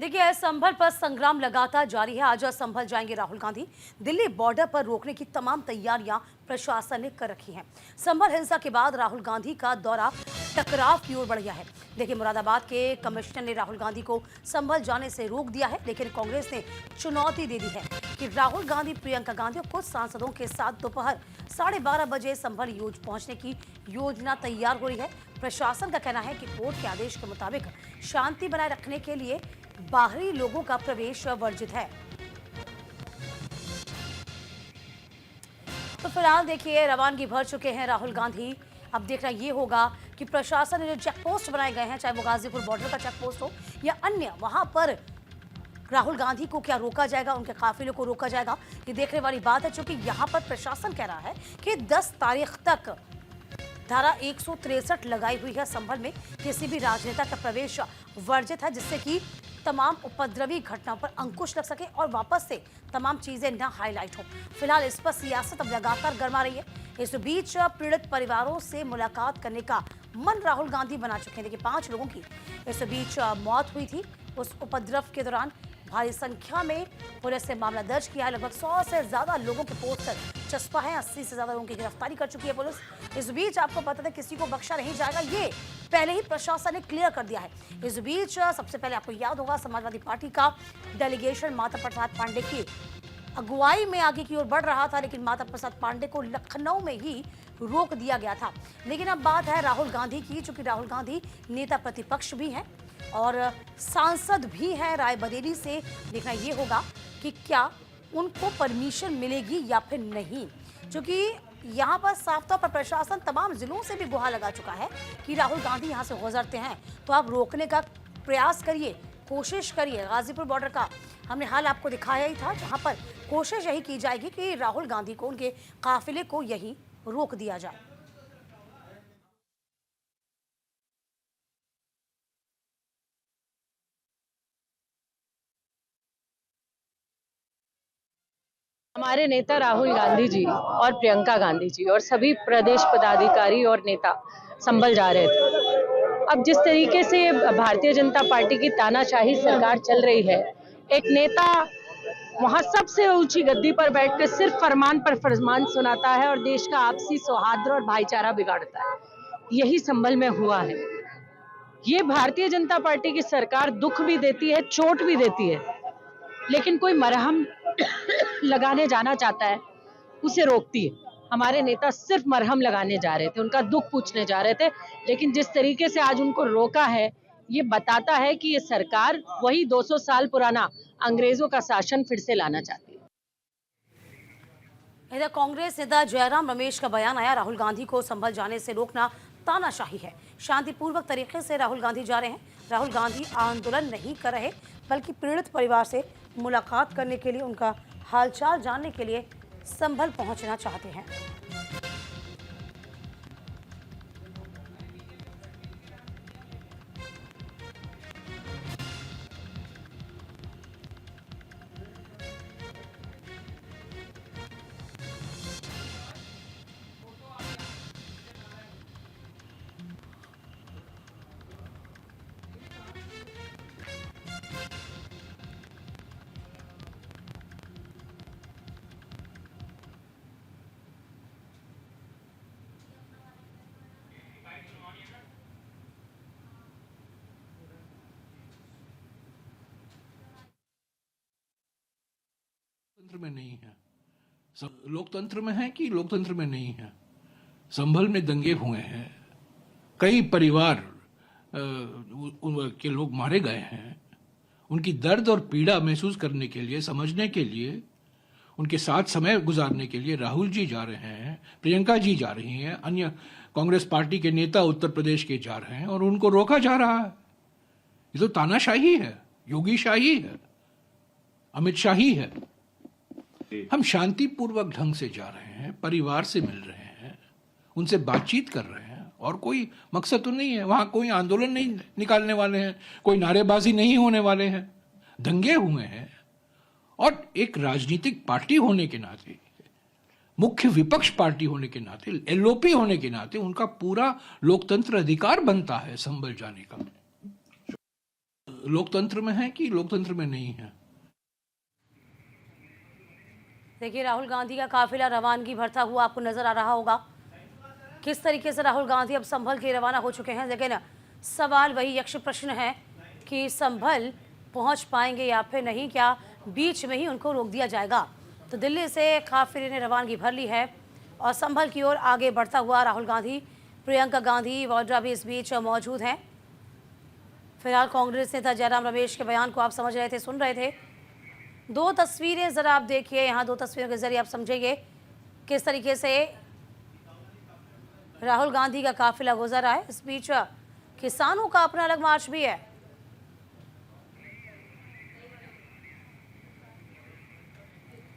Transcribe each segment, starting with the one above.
देखिए, संभल पर संग्राम लगातार जारी है। आज संभल जाएंगे राहुल गांधी। दिल्ली बॉर्डर पर रोकने की तमाम तैयारियां प्रशासन ने कर रखी हैं। संभल हिंसा के बाद राहुल गांधी का दौरा टकराव की ओर बढ़ गया है। देखिए, मुरादाबाद के कमिश्नर ने राहुल गांधी को संभल जाने से रोक दिया है, लेकिन कांग्रेस ने चुनौती दे दी है कि राहुल गांधी, प्रियंका गांधी और कुछ सांसदों के साथ दोपहर 12:30 बजे संभल पहुंचने की योजना तैयार हो रही है। प्रशासन का कहना है कि कोर्ट के आदेश के मुताबिक शांति बनाए रखने के लिए बाहरी लोगों का प्रवेश वर्जित है। तो फिलहाल देखिए, रवानगी भर चुके हैं राहुल गांधी। अब देखना ये होगा कि प्रशासन ने जो चेक पोस्ट बनाए गए हैं, चाहे वो गाजीपुर बॉर्डर का चेक पोस्ट हो या अन्य, वहां पर राहुल गांधी को क्या रोका जाएगा, उनके काफिले को रोका जाएगा, ये देखने वाली बात है। क्योंकि यहां पर प्रशासन कह रहा है कि 10 तारीख तक धारा 163 लगाई हुई है। संभल में किसी भी राजनेता का प्रवेश वर्जित है, जिससे कि तमाम उपद्रवी घटनाओं पर अंकुश लग सके और वापस से तमाम चीजें न हाईलाइट हो। फिलहाल इस पर सियासत अब लगातार गर्मा रही है। इस बीच पीड़ित परिवारों से मुलाकात करने का मन राहुल गांधी बना चुके हैं। देखिए, 5 लोगों की इस बीच मौत हुई थी उस उपद्रव के दौरान। भारी संख्या में पुलिस ने मामला दर्ज किया है। लगभग 100 से ज्यादा लोगों के पोस्टर चस्पा है। 80 से ज्यादा लोगों की गिरफ्तारी कर चुकी है पुलिस। इस बीच आपको पता था किसी को बख्शा नहीं जाएगा, ये पहले ही प्रशासन ने क्लियर कर दिया है। इस बीच सबसे पहले आपको याद होगा, समाजवादी पार्टी का डेलीगेशन माता प्रसाद पांडे की अगुवाई में आगे की ओर बढ़ रहा था, लेकिन माता प्रसाद पांडे को लखनऊ में ही रोक दिया गया था। लेकिन अब बात है राहुल गांधी की, चूंकि राहुल गांधी नेता प्रतिपक्ष भी हैं और सांसद भी हैं रायबरेली से। देखना ये होगा कि क्या उनको परमिशन मिलेगी या फिर नहीं, क्योंकि यहाँ पर साफ तौर पर प्रशासन तमाम जिलों से भी गुहार लगा चुका है कि राहुल गांधी यहाँ से गुजरते हैं तो आप रोकने का प्रयास करिए, कोशिश करिए। गाजीपुर बॉर्डर का हमने हाल आपको दिखाया ही था, जहाँ पर कोशिश यही की जाएगी कि राहुल गांधी को, उनके काफिले को यहीं रोक दिया जाए। हमारे नेता राहुल गांधी जी और प्रियंका गांधी जी और सभी प्रदेश पदाधिकारी और नेता संभल जा रहे थे। अब जिस तरीके से भारतीय जनता पार्टी की तानाशाही सरकार चल रही है, एक नेता वहां सबसे ऊंची गद्दी पर बैठकर सिर्फ फरमान पर फरमान सुनाता है और देश का आपसी सौहार्द और भाईचारा बिगाड़ता है। यही संभल में हुआ है। ये भारतीय जनता पार्टी की सरकार दुख भी देती है, चोट भी देती है, लेकिन कोई मरहम लगाने जाना चाहता है उसे रोकती है। हमारे नेता सिर्फ मरहम लगाने जा रहे थे, उनका दुख पूछने जा रहे थे, लेकिन जिस तरीके से आज उनको रोका है, ये बताता है कि ये सरकार वही 200 साल पुराना अंग्रेजों का शासन फिर से लाना चाहती है। इधर कांग्रेस नेता जयराम रमेश का बयान आया, राहुल गांधी को संभल जाने से रोकना तानाशाही है। शांतिपूर्वक तरीके से राहुल गांधी जा रहे हैं। राहुल गांधी आंदोलन नहीं कर रहे, बल्कि पीड़ित परिवार से मुलाकात करने के लिए, उनका हालचाल जानने के लिए संभल पहुंचना चाहते हैं। लोकतंत्र में नहीं है, लोकतंत्र में है कि लोकतंत्र में नहीं है। संभल में दंगे हुए हैं, कई परिवार के लोग मारे गए हैं। उनकी दर्द और पीड़ा महसूस करने के लिए, समझने के लिए, उनके साथ समय गुजारने के लिए राहुल जी जा रहे हैं, प्रियंका जी जा रही हैं, अन्य कांग्रेस पार्टी के नेता उत्तर प्रदेश के जा रहे हैं और उनको रोका जा रहा है। ये तो तानाशाही है, योगी शाही है, अमित शाही है। हम शांतिपूर्वक ढंग से जा रहे हैं, परिवार से मिल रहे हैं, उनसे बातचीत कर रहे हैं और कोई मकसद तो नहीं है। वहां कोई आंदोलन नहीं निकालने वाले हैं, कोई नारेबाजी नहीं होने वाले हैं। दंगे हुए हैं और एक राजनीतिक पार्टी होने के नाते, मुख्य विपक्ष पार्टी होने के नाते, एलओपी होने के नाते उनका पूरा लोकतंत्र अधिकार बनता है संभल जाने का। लोकतंत्र में है कि लोकतंत्र में नहीं है। देखिए, राहुल गांधी का काफिला रवानगी भरता हुआ आपको नजर आ रहा होगा। किस तरीके से राहुल गांधी अब संभल के रवाना हो चुके हैं, लेकिन सवाल वही यक्ष प्रश्न है कि संभल पहुंच पाएंगे या फिर नहीं, क्या बीच में ही उनको रोक दिया जाएगा। तो दिल्ली से काफिले ने रवानगी भर ली है और संभल की ओर आगे बढ़ता हुआ राहुल गांधी, प्रियंका गांधी वाड्रा भी इस बीच मौजूद हैं। फिलहाल कांग्रेस नेता जयराम रमेश के बयान को आप समझ रहे थे, सुन रहे थे। दो तस्वीरें जरा आप देखिए, यहाँ दो तस्वीरों के जरिए आप समझेंगे किस तरीके से राहुल गांधी का काफिला गुजर रहा है। इस बीच किसानों का अपना अलग मार्च भी है।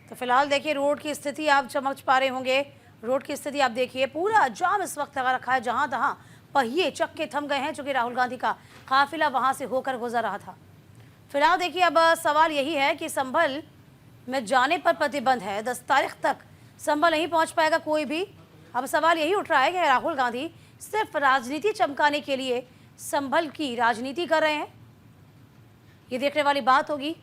तो फिलहाल देखिए रोड की स्थिति आप समझ पा रहे होंगे। रोड की स्थिति आप देखिए, पूरा जाम इस वक्त लगा रखा है, जहां तहां पहिए चक्के थम गए हैं, क्योंकि राहुल गांधी का काफिला वहां से होकर गुजर रहा था। फिलहाल देखिए, अब सवाल यही है कि संभल में जाने पर प्रतिबंध है, 10 तारीख तक संभल नहीं पहुंच पाएगा कोई भी। अब सवाल यही उठ रहा है कि राहुल गांधी सिर्फ राजनीति चमकाने के लिए संभल की राजनीति कर रहे हैं। ये देखने वाली बात होगी,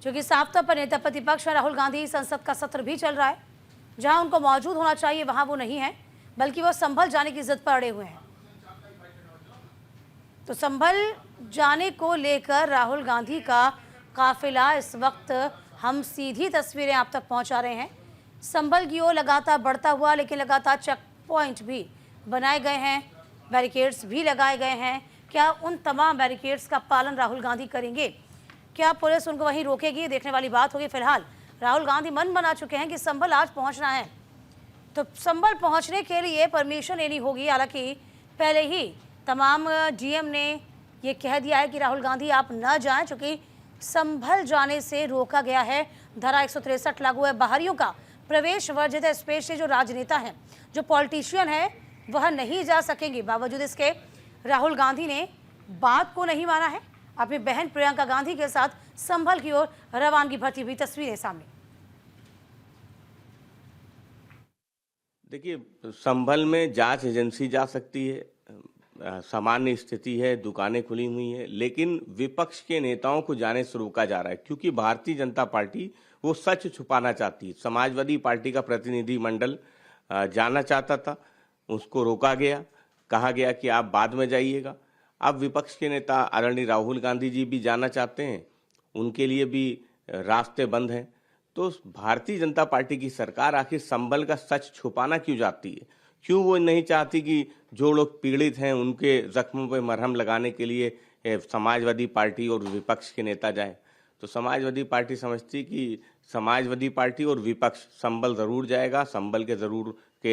क्योंकि साफ तौर पर नेता प्रतिपक्ष राहुल गांधी, संसद का सत्र भी चल रहा है, जहां उनको मौजूद होना चाहिए वहां वो नहीं है, बल्कि वो संभल जाने की जिद पर अड़े हुए हैं। तो संभल जाने को लेकर राहुल गांधी का काफिला इस वक्त हम सीधी तस्वीरें आप तक पहुंचा रहे हैं। संभल की ओर लगातार बढ़ता हुआ, लेकिन लगातार चेक पॉइंट भी बनाए गए हैं, बैरिकेड्स भी लगाए गए हैं। क्या उन तमाम बैरिकेड्स का पालन राहुल गांधी करेंगे? क्या पुलिस उनको वहीं रोकेगी? देखने वाली बात होगी। फिलहाल राहुल गांधी मन बना चुके हैं कि संभल आज पहुंचना है, तो संभल पहुंचने के लिए परमिशन लेनी होगी। हालांकि पहले ही तमाम डीएम ने ये कह दिया है कि राहुल गांधी आप न जाएं, क्योंकि संभल जाने से रोका गया है। धारा 163 लागू है, बाहरियों का प्रवेश वर्जित है। स्पेशली जो राजनेता हैं, जो पॉलिटिशियन है, वह नहीं जा सकेंगे। बावजूद इसके राहुल गांधी ने बात को नहीं माना है। अपनी बहन प्रियंका गांधी के साथ संभल की ओर रवानगी भरती हुई तस्वीरें सामने। देखिए, संभल में जांच एजेंसी जा सकती है, सामान्य स्थिति है, दुकानें खुली हुई हैं, लेकिन विपक्ष के नेताओं को जाने से रोका जा रहा है, क्योंकि भारतीय जनता पार्टी वो सच छुपाना चाहती है। समाजवादी पार्टी का प्रतिनिधि मंडल जाना चाहता था, उसको रोका गया, कहा गया कि आप बाद में जाइएगा। अब विपक्ष के नेता आदरणीय राहुल गांधी जी भी जाना चाहते हैं, उनके लिए भी रास्ते बंद हैं। तो भारतीय जनता पार्टी की सरकार आखिर संभल का सच छुपाना क्यों चाहती है? क्यों वो नहीं चाहती कि जो लोग पीड़ित हैं उनके जख्मों पर मरहम लगाने के लिए समाजवादी पार्टी और विपक्ष के नेता जाएं? तो समाजवादी पार्टी समझती कि समाजवादी पार्टी और विपक्ष संभल जरूर जाएगा, संभल के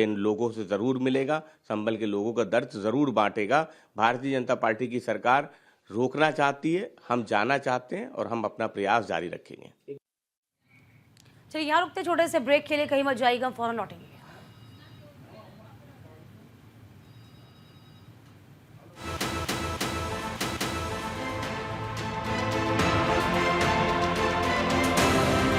लोगों से जरूर मिलेगा, संभल के लोगों का दर्द जरूर बांटेगा। भारतीय जनता पार्टी की सरकार रोकना चाहती है, हम जाना चाहते हैं और हम अपना प्रयास जारी रखेंगे। चलिए, यहाँ रुकते छोटे से ब्रेक के लिए, कहीं मत जाइएगा, फौरन लौटेंगे।